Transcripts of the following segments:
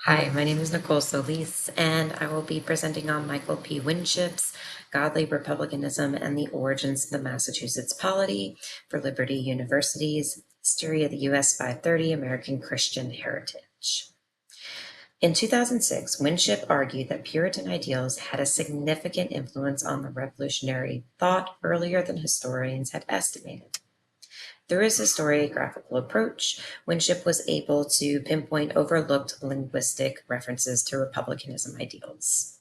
Hi, my name is Nicole Solis, and I will be presenting on Michael P. Winship's Godly Republicanism and the Origins of the Massachusetts Polity for Liberty University's History of the U.S. 530 American Christian Heritage. In 2006, Winship argued that Puritan ideals had a significant influence on the revolutionary thought earlier than historians had estimated. Through his historiographical approach, Winship was able to pinpoint overlooked linguistic references to republicanism ideals.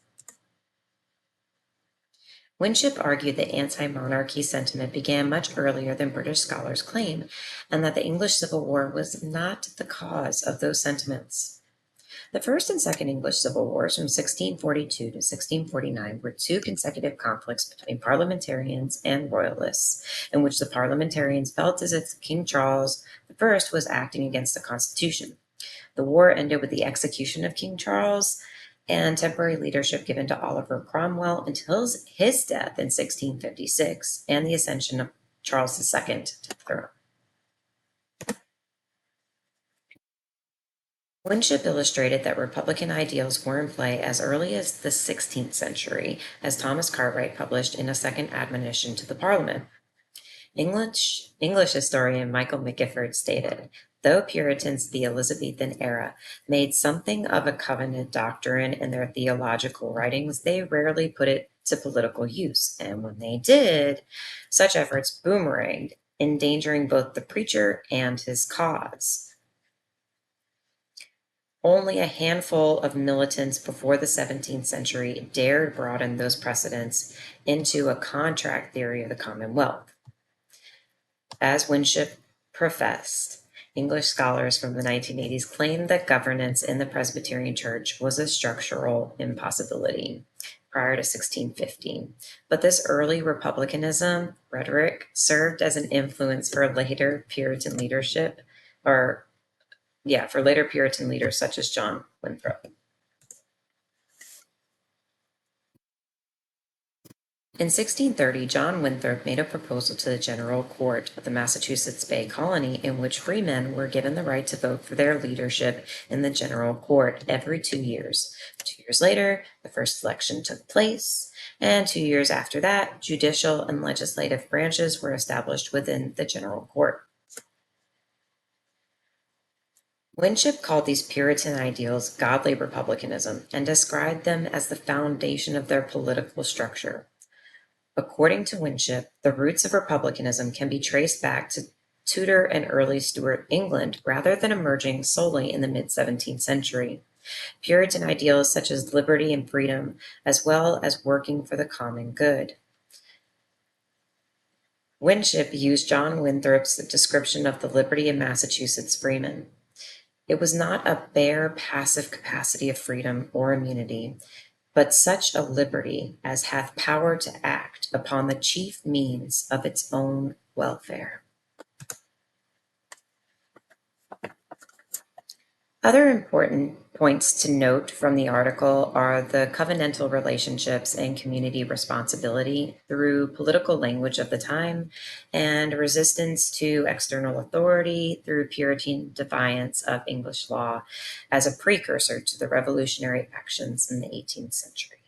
Winship argued that anti-monarchy sentiment began much earlier than British scholars claim, and that the English Civil War was not the cause of those sentiments. The First and Second English Civil Wars from 1642 to 1649 were two consecutive conflicts between parliamentarians and royalists, in which the parliamentarians felt as if King Charles I was acting against the Constitution. The war ended with the execution of King Charles and temporary leadership given to Oliver Cromwell until his death in 1656 and the ascension of Charles II to the throne. Winship illustrated that Republican ideals were in play as early as the 16th century, as Thomas Cartwright published in a second admonition to the Parliament. English historian Michael McGifford stated, though Puritans of the Elizabethan era made something of a covenant doctrine in their theological writings, they rarely put it to political use, and when they did, such efforts boomeranged, endangering both the preacher and his cause. Only a handful of militants before the 17th century dared broaden those precedents into a contract theory of the Commonwealth. As Winship professed, English scholars from the 1980s claimed that governance in the Presbyterian Church was a structural impossibility prior to 1615. But this early republicanism rhetoric served as an influence for later Puritan leadership, for later Puritan leaders such as John Winthrop. In 1630, John Winthrop made a proposal to the General Court of the Massachusetts Bay Colony in which freemen were given the right to vote for their leadership in the General Court every 2 years. 2 years later, the first election took place, and 2 years after that, judicial and legislative branches were established within the General Court. Winship called these Puritan ideals godly republicanism and described them as the foundation of their political structure. According to Winship, the roots of republicanism can be traced back to Tudor and early Stuart England rather than emerging solely in the mid-17th century. Puritan ideals such as liberty and freedom, as well as working for the common good. Winship used John Winthrop's description of the liberty of Massachusetts freemen. It was not a bare passive capacity of freedom or immunity, but such a liberty as hath power to act upon the chief means of its own welfare. Other important points to note from the article are the covenantal relationships and community responsibility through political language of the time, and resistance to external authority through Puritan defiance of English law as a precursor to the revolutionary actions in the 18th century.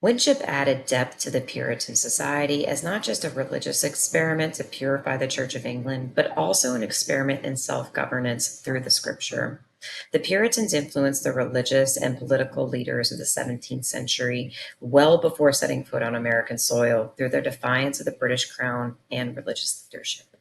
Winship added depth to the Puritan society as not just a religious experiment to purify the Church of England, but also an experiment in self-governance through the scripture. The Puritans influenced the religious and political leaders of the 17th century well before setting foot on American soil through their defiance of the British crown and religious leadership.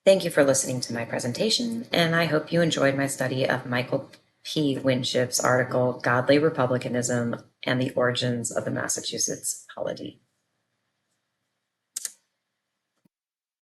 Thank you for listening to my presentation, and I hope you enjoyed my study of Michael P. Winship's article, Godly Republicanism and the Origins of the Massachusetts Polity.